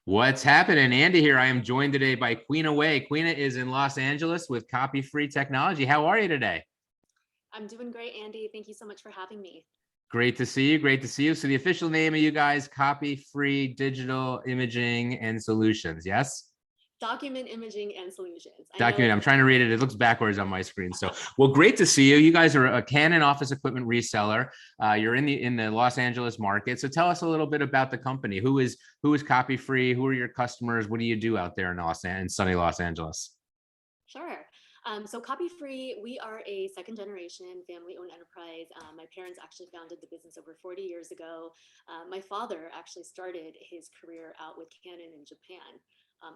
What's happening? Andy here. I am joined today by Queena Wei. Queena is in Los Angeles with Copyfree Technology. How are you today? I'm doing great, Andy. Thank you so much for having me. Great to see you. Great to see you. So the official name of you guys, Copyfree Digital Imaging and Solutions. Yes? Document imaging and solutions. I know Document. it's I'm trying to read it. It looks backwards on my screen. So, well, great to see you. You guys are a Canon office equipment reseller. You're in the Los Angeles market. So, tell us a little bit about the company. Who is Copyfree? Who are your customers? What do you do out there in sunny Los Angeles? sure. So Copyfree, we are a second generation family owned enterprise. My parents actually founded the business over 40 years ago. My father actually started his career out with Canon in Japan.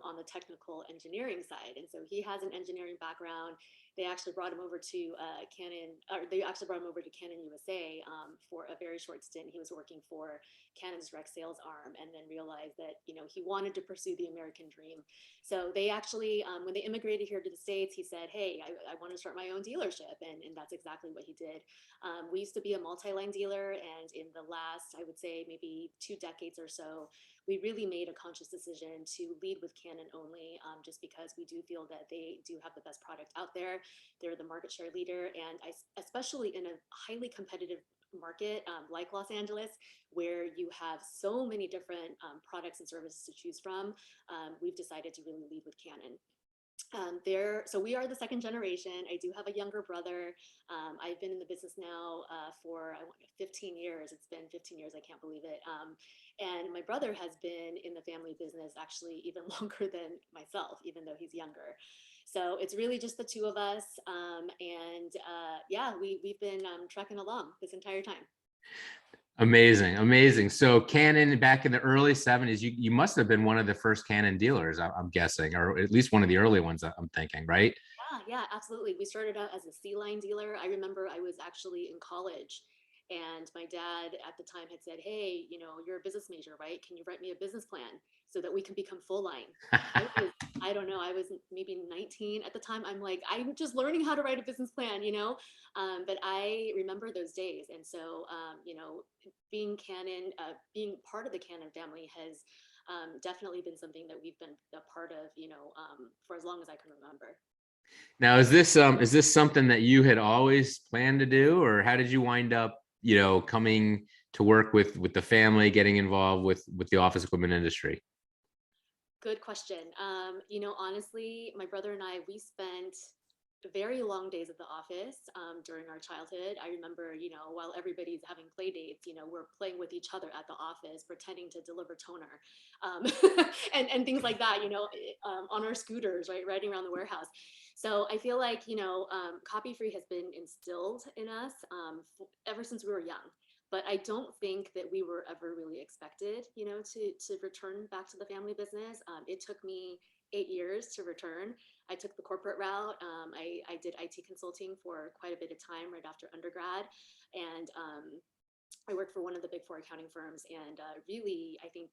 On the technical engineering side. And so he has an engineering background. They actually brought him over to Canon, or they actually brought him over to Canon USA for a very short stint. He was working for Canon's direct sales arm and then realized that, he wanted to pursue the American dream. So they actually, when they immigrated here to the States, he said, hey, I want to start my own dealership. And that's exactly what he did. We used to be a multi-line dealer. And in the last, I would say maybe 2 decades or so, we really made a conscious decision to lead with Canon only, just because we do feel that they do have the best product out there. They're the market share leader. And especially in a highly competitive market like Los Angeles, where you have so many different products and services to choose from, we've decided to really lead with Canon. So we are the second generation. I do have a younger brother. I've been in the business now for 15 years. It's been 15 years. I can't believe it. And my brother has been in the family business actually even longer than myself, even though he's younger. So it's really just the two of us. Yeah, we've been trekking along this entire time. Amazing, amazing. So Canon back in the early 70s, you must have been one of the first Canon dealers, I'm guessing, or at least one of the early ones, I'm thinking, right? Yeah, absolutely. We started out as a C Line dealer. I remember I was actually in college and my dad at the time had said, hey, you're a business major, right? Can you write me a business plan so that we can become full line? I don't know, I was maybe 19 at the time. I'm like, I'm just learning how to write a business plan. But I remember those days. And so, being Canon, being part of the Canon family has definitely been something that we've been a part of, for as long as I can remember. Now, is this something that you had always planned to do, or how did you wind up, coming to work with the family, getting involved with the office equipment industry? Good question. Honestly, my brother and I, we spent very long days at the office during our childhood. I remember, while everybody's having play dates, we're playing with each other at the office, pretending to deliver toner and things like that, on our scooters, right, riding around the warehouse. So I feel like, Copyfree has been instilled in us ever since we were young. But I don't think that we were ever really expected, to return back to the family business. It took me 8 years to return. I took the corporate route. I did IT consulting for quite a bit of time right after undergrad. And I worked for one of the big four accounting firms and really, I think,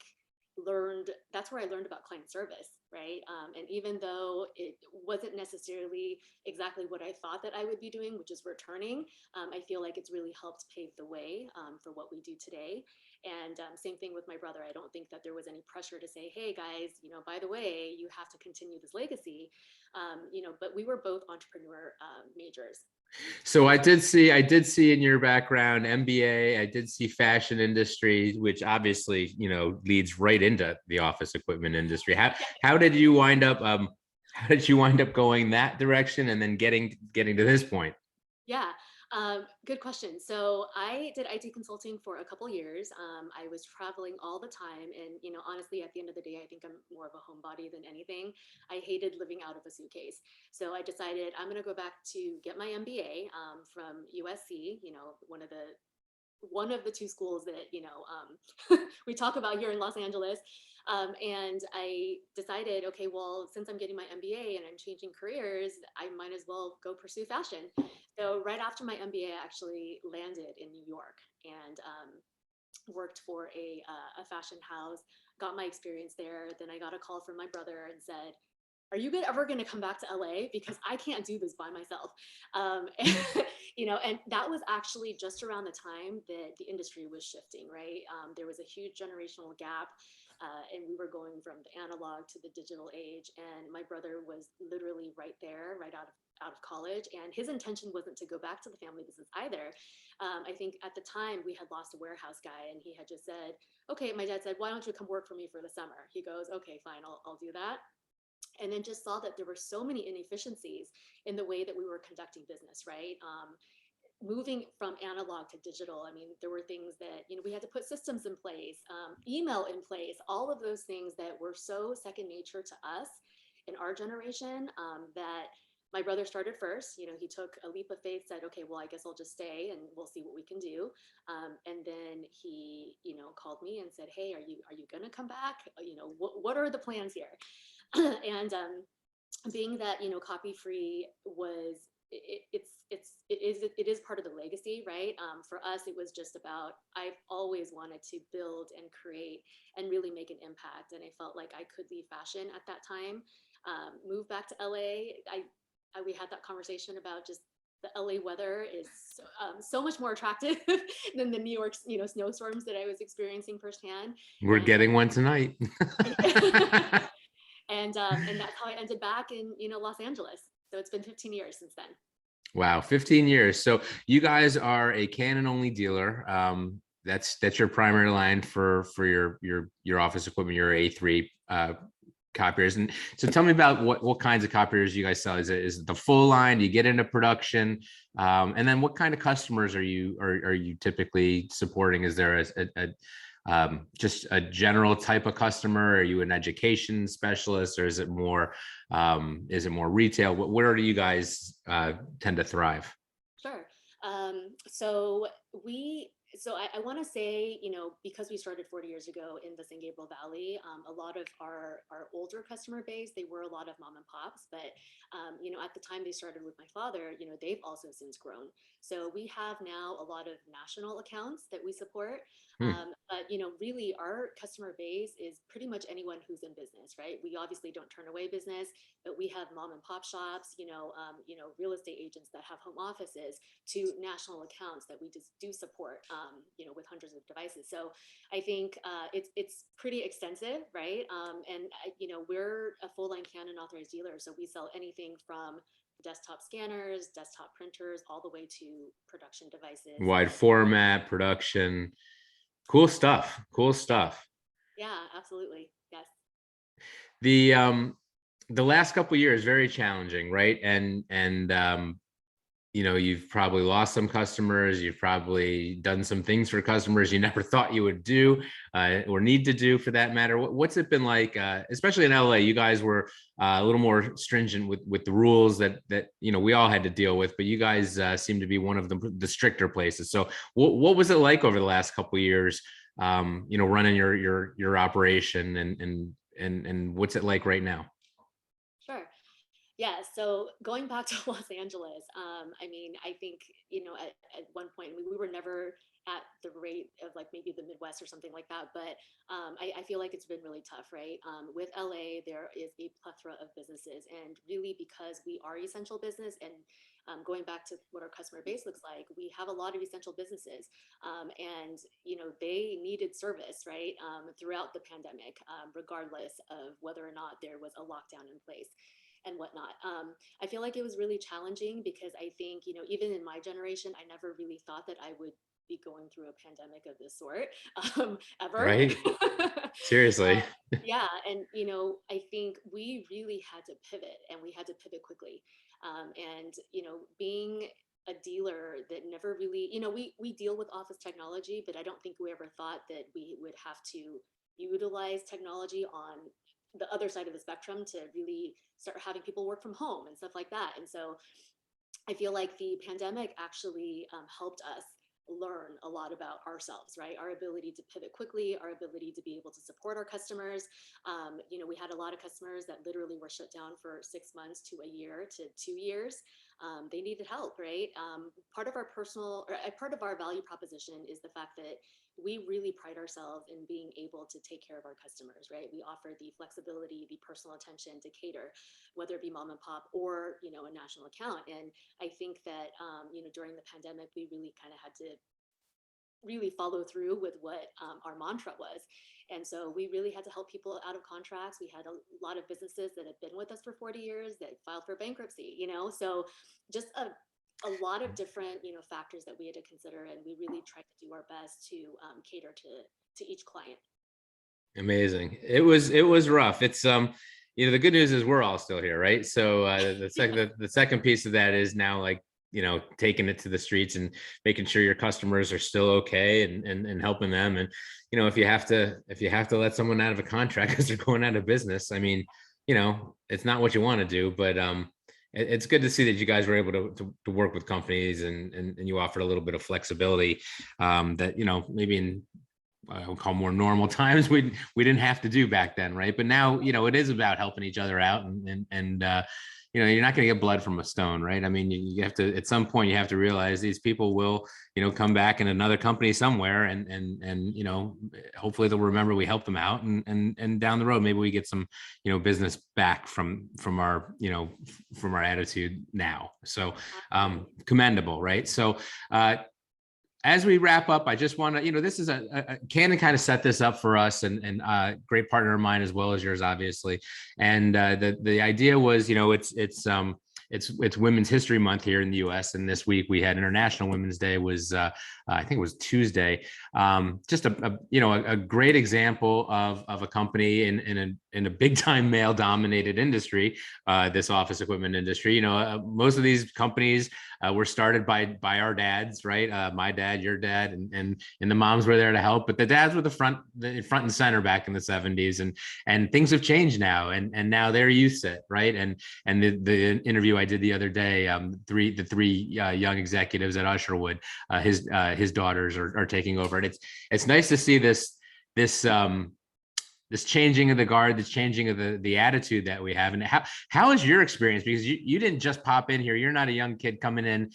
that's where I learned about client service, right? And even though it wasn't necessarily exactly what I thought that I would be doing, which is returning, I feel like it's really helped pave the way for what we do today. And same thing with my brother. I don't think that there was any pressure to say, hey guys, by the way, you have to continue this legacy. But we were both entrepreneur majors. So I did see in your background MBA. I did see fashion industry, which obviously leads right into the office equipment industry. How did you wind up how did you wind up going that direction and then getting to this point? Yeah, good question. So I did IT consulting for a couple years. I was traveling all the time, and honestly, at the end of the day, I think I'm more of a homebody than anything. I hated living out of a suitcase, so I decided I'm going to go back to get my MBA from USC. One of the two schools that we talk about here in Los Angeles. And I decided, okay, well, since I'm getting my MBA and I'm changing careers, I might as well go pursue fashion. So right after my MBA, I actually landed in New York and worked for a fashion house, got my experience there. Then I got a call from my brother and said, are you ever going to come back to LA? Because I can't do this by myself. And, and that was actually just around the time that the industry was shifting, right? There was a huge generational gap. and we were going from the analog to the digital age. And my brother was literally right there, right out of college, and his intention wasn't to go back to the family business either. I think at the time we had lost a warehouse guy, and he had just said, okay, my dad said, why don't you come work for me for the summer? He goes, okay, fine, I'll do that. And then just saw that there were so many inefficiencies in the way that we were conducting business, right? Moving from analog to digital, I mean, there were things that, we had to put systems in place, email in place, all of those things that were so second nature to us in our generation, that my brother started first. He took a leap of faith, said, okay, well, I guess I'll just stay and we'll see what we can do. And then he, called me and said, hey, are you going to come back? What are the plans here? And being that, Copyfree was, it is part of the legacy, right? For us, it was just about, I've always wanted to build and create and really make an impact. And I felt like I could leave fashion at that time, move back to LA. We had that conversation about just the LA weather is so much more attractive than the New York, snowstorms that I was experiencing firsthand. We're getting one tonight. And that's how I ended back in, Los Angeles. So it's been 15 years since then. Wow, 15 years. So you guys are a Canon only dealer. That's your primary line for your office equipment, your A3 copiers. And so tell me about what kinds of copiers you guys sell. Is it the full line? Do you get into production? And then what kind of customers are you typically supporting? Is there just a general type of customer? Are you an education specialist, or is it more retail? Where do you guys tend to thrive? Sure. So I want to say, because we started 40 years ago in the San Gabriel Valley, a lot of our older customer base, they were a lot of mom and pops, but at the time they started with my father, they've also since grown. So we have now a lot of national accounts that we support. But really our customer base is pretty much anyone who's in business, right? We obviously don't turn away business, but we have mom and pop shops, real estate agents that have home offices, to national accounts that we just do support, with hundreds of devices. So I think it's pretty extensive, right? And we're a full line Canon authorized dealer, so we sell anything from desktop scanners, desktop printers, all the way to production devices. Wide format, production. Cool stuff. Yeah, absolutely. Yes. The last couple of years, very challenging, right? And you've probably lost some customers. You've probably done some things for customers you never thought you would do, or need to do, for that matter. What's it been like, especially in LA? You guys were a little more stringent with the rules that we all had to deal with, but you guys seem to be one of the stricter places. So what was it like over the last couple of years, running your operation, and what's it like right now? Sure. Yeah, so going back to Los Angeles, I mean, I think, at one point we were never at the rate of like maybe the Midwest or something like that, but I feel like it's been really tough, right? With LA, there is a plethora of businesses, and really because we are essential business, and going back to what our customer base looks like, we have a lot of essential businesses, and they needed service, right, throughout the pandemic, regardless of whether or not there was a lockdown in place and whatnot. I feel like it was really challenging because I think, even in my generation, I never really thought that I would be going through a pandemic of this sort, ever. Right. Seriously. Yeah. And, I think we really had to pivot, and we had to pivot quickly. And, being a dealer that never really, we deal with office technology, but I don't think we ever thought that we would have to utilize technology on the other side of the spectrum to really start having people work from home and stuff like that. And so I feel like the pandemic actually helped us learn a lot about ourselves, right? Our ability to pivot quickly, our ability to be able to support our customers. We had a lot of customers that literally were shut down for 6 months to a year to 2 years. They needed help, right? Part of our value proposition is the fact that we really pride ourselves in being able to take care of our customers, right? We offer the flexibility, the personal attention to cater, whether it be mom and pop or, a national account. And I think that, during the pandemic, we really kind of had to really follow through with what our mantra was. And so we really had to help people out of contracts. We had a lot of businesses that had been with us for 40 years that filed for bankruptcy, so just a lot of different, factors that we had to consider. And we really tried to do our best to cater to each client. Amazing. It was rough. It's the good news is we're all still here, right? So the second piece of that is now, like, taking it to the streets and making sure your customers are still okay, and helping them. And if you have to let someone out of a contract because they're going out of business, I mean, it's not what you want to do, but it's good to see that you guys were able to work with companies, and you offered a little bit of flexibility that maybe in, I would call, more normal times we didn't have to do back then, right? But now, it is about helping each other out, and you're not going to get blood from a stone, right? I mean, you have to, at some point, you have to realize these people will, come back in another company somewhere, and hopefully they'll remember we helped them out, and down the road maybe we get some, business back from our, from our attitude now. So commendable, right? So as we wrap up, I just want to, this is Canon kind of set this up for us, and great partner of mine as well as yours, obviously. And the idea was, it's Women's History Month here in the U.S. And this week we had International Women's Day, was I think it was Tuesday. Just a great example of a company in a big time male dominated industry, this office equipment industry. Most of these companies were started by our dads, right? My dad, your dad, and the moms were there to help, but the dads were the front and center back in the 70s, and things have changed now, and now they're used to it, right? And the interview I did the other day, the three young executives at Usherwood, his daughters are taking over, and it's nice to see this changing of the guard, this changing of the attitude that we have. And how is your experience? Because you didn't just pop in here. You're not a young kid coming in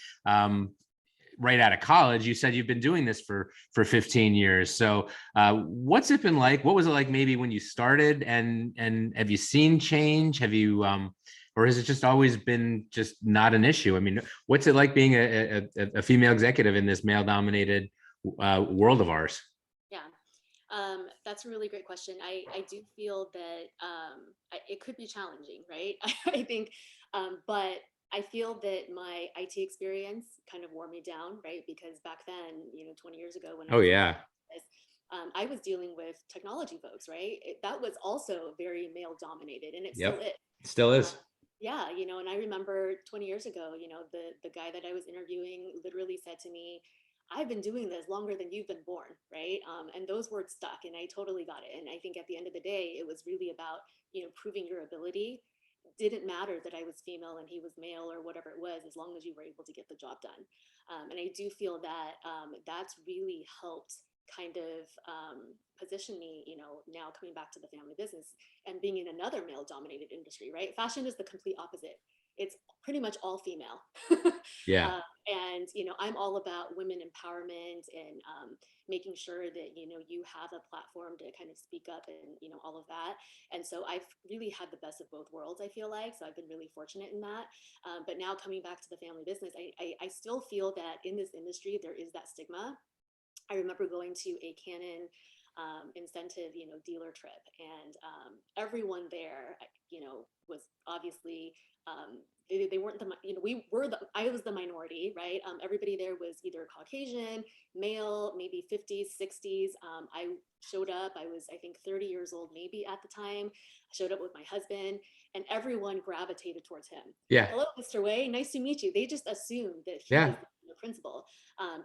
right out of college. You said you've been doing this for 15 years. So what's it been like? What was it like maybe when you started? And have you seen change? Have you or has it just always been just not an issue? I mean, what's it like being a female executive in this male dominated world of ours? Yeah. That's a really great question. I do feel that it could be challenging, right? I think, but I feel that my IT experience kind of wore me down, right? Because back then, 20 years ago when I Oh was yeah. I was dealing with technology folks, right? That was also very male dominated, and it still Yep. is. Still is. Yeah, and I remember 20 years ago, the guy that I was interviewing literally said to me, "I've been doing this longer than you've been born," right? And those words stuck, and I totally got it. And I think at the end of the day, it was really about, proving your ability. It didn't matter that I was female and he was male or whatever it was, as long as you were able to get the job done. And I do feel that that's really helped kind of position me, now coming back to the family business and being in another male dominated industry, right? Fashion is the complete opposite. It's pretty much all female. Yeah. And, I'm all about women empowerment and making sure that, you have a platform to kind of speak up and, all of that. And so I've really had the best of both worlds, I feel like. So I've been really fortunate in that. But now coming back to the family business, I still feel that in this industry, there is that stigma. I remember going to a Canon incentive, dealer trip, and everyone there, was obviously they weren't we were I was the minority, right? Everybody there was either Caucasian, male, maybe 50s, 60s. I showed up. I was, I think, 30 years old, maybe at the time. I showed up with my husband, and everyone gravitated towards him. Yeah. "Hello, Mr. Wei. Nice to meet you." They just assumed that he Yeah. was the principal.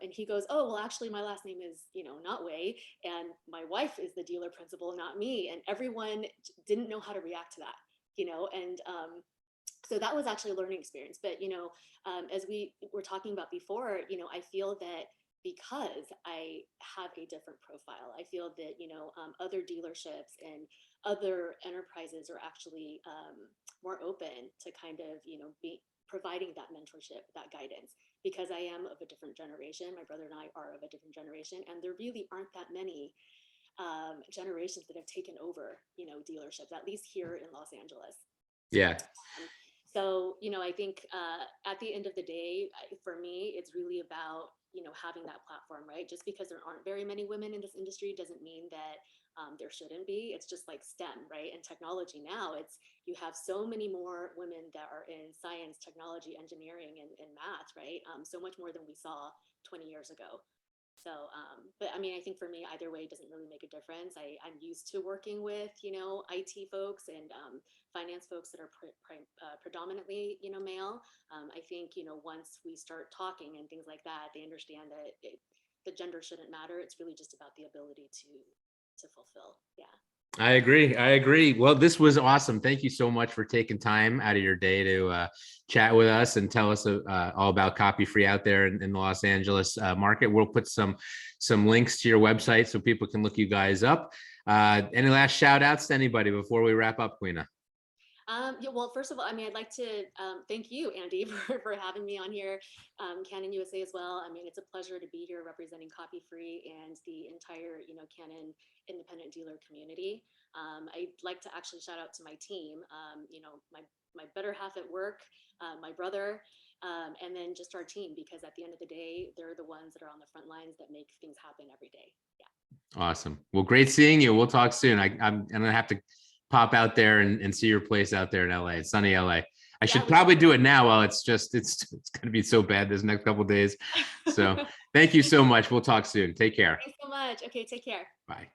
And he goes, "Oh, well, actually, my last name is, not Wei, and my wife is the dealer principal, not me." And everyone didn't know how to react to that, and so that was actually a learning experience. But, as we were talking about before, I feel that because I have a different profile, I feel that, other dealerships and other enterprises are actually more open to kind of, be providing that mentorship, that guidance, because I am of a different generation. My brother and I are of a different generation, and there really aren't that many generations that have taken over, dealerships, at least here in Los Angeles. Yeah. So, I think at the end of the day, for me, it's really about, having that platform, right? Just because there aren't very many women in this industry doesn't mean that there shouldn't be. It's just like STEM, right? And technology now, you have so many more women that are in science, technology, engineering, and math, right? So much more than we saw 20 years ago. So, but I mean, I think for me, either way doesn't really make a difference. I'm used to working with, IT folks and finance folks that are predominantly, male. I think, once we start talking and things like that, they understand that the gender shouldn't matter. It's really just about the ability to fulfill. Yeah. I agree. I agree. Well, this was awesome. Thank you so much for taking time out of your day to chat with us and tell us all about Copyfree out there in the Los Angeles market. We'll put some links to your website so people can look you guys up. Any last shout outs to anybody before we wrap up, Queena? Yeah, well, first of all, I mean, I'd like to thank you, Andy, for having me on here, Canon USA as well. I mean, it's a pleasure to be here representing Copyfree and the entire, Canon independent dealer community. I'd like to actually shout out to my team, my better half at work, my brother, and then just our team, because at the end of the day, they're the ones that are on the front lines that make things happen every day. Yeah. Awesome. Well, great seeing you. We'll talk soon. I'm going to have to pop out there and see your place out there in LA, sunny LA. I should probably do it now while it's going to be so bad this next couple of days. So thank you so much. We'll talk soon. Take care. Thanks so much. Okay, take care. Bye.